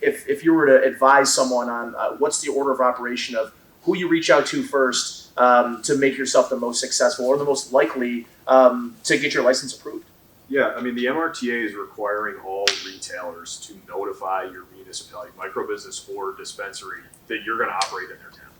if you were to advise someone on what's the order of operation of who you reach out to first to make yourself the most successful or the most likely to get your license approved? Yeah, I mean, the MRTA is requiring all retailers to notify your municipality, microbusiness or dispensary that you're going to operate in their town.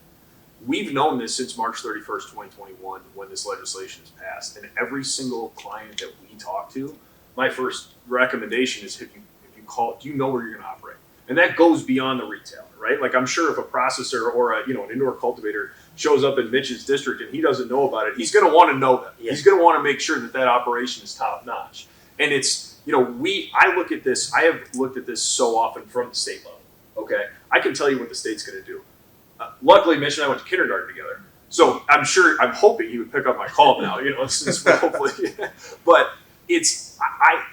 We've known this since March 31st, 2021, when this legislation is passed. And every single client that we talk to, my first recommendation is if you call, do you know where you're going to operate? And that goes beyond the retailer, right? Like, I'm sure if a processor or an indoor cultivator shows up in Mitch's district and he doesn't know about it, he's going to want to know that. Yeah. He's going to want to make sure that operation is top notch. And it's, I look at this, I have looked at this so often from the state level. Okay. I can tell you what the state's going to do. Luckily, Mitch and I went to kindergarten together. So I'm hoping he would pick up my call now, since hopefully, but it's,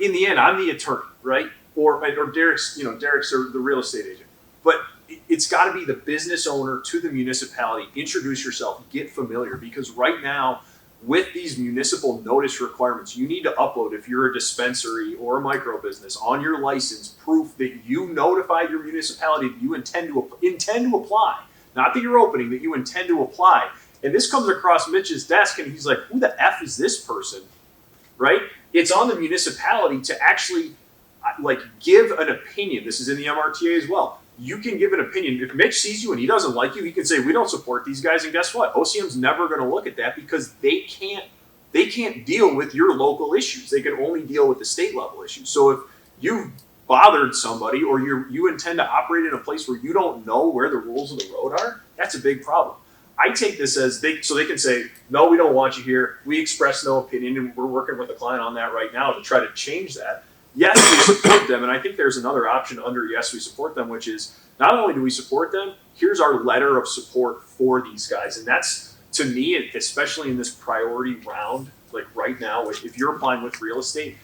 in the end, I'm the attorney, right? Or Derek's the real estate agent. But it's got to be the business owner to the municipality. Introduce yourself, get familiar, because right now, with these municipal notice requirements, you need to upload, if you're a dispensary or a micro business, on your license proof that you notified your municipality that you intend to apply. Not that you're opening, that you intend to apply. And this comes across Mitch's desk and he's like, who the F is this person, right? It's on the municipality to actually give an opinion. This is in the MRTA as well. You can give an opinion. If Mitch sees you and he doesn't like you, he can say, we don't support these guys. And guess what? OCM's never going to look at that because they can't deal with your local issues. They can only deal with the state level issues. So if you've bothered somebody or you intend to operate in a place where you don't know where the rules of the road are, that's a big problem. I take this as they can say, no, we don't want you here. We express no opinion, and we're working with a client on that right now to try to change that. Yes, we support them, and I think there's another option under yes, we support them, which is not only do we support them, here's our letter of support for these guys. And that's, to me, especially in this priority round, like right now, if you're applying with real estate,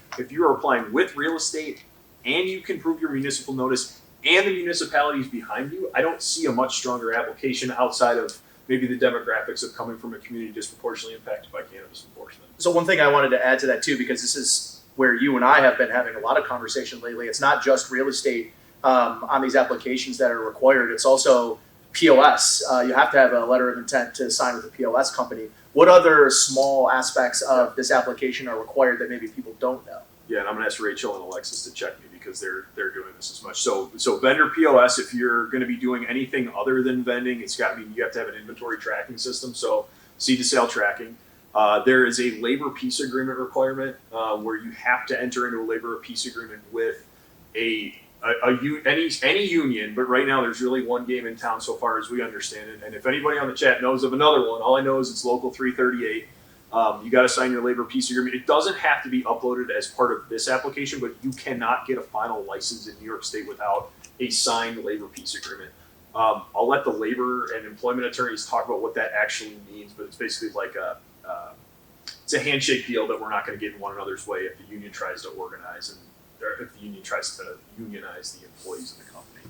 and you can prove your municipal notice and the municipality is behind you, I don't see a much stronger application outside of maybe the demographics of coming from a community disproportionately impacted by cannabis enforcement. So one thing I wanted to add to that too, because this is where you and I have been having a lot of conversation lately, it's not just real estate on these applications that are required, it's also POS. You have to have a letter of intent to sign with a POS company. What other small aspects of this application are required that maybe people don't know? Yeah, and I'm going to ask Rachel and Alexis to check me because they're doing this as much. So vendor POS, if you're going to be doing anything other than vending, you have to have an inventory tracking system. So seed to sale tracking. There is a labor peace agreement requirement where you have to enter into a labor peace agreement with any union. But right now, there's really one game in town so far as we understand it. And if anybody on the chat knows of another one, all I know is it's Local 338. You got to sign your labor peace agreement. It doesn't have to be uploaded as part of this application, but you cannot get a final license in New York State without a signed labor peace agreement. I'll let the labor and employment attorneys talk about what that actually means, but it's basically like it's a handshake deal that we're not going to get in one another's way if the union tries to organize or if the union tries to unionize the employees of the company.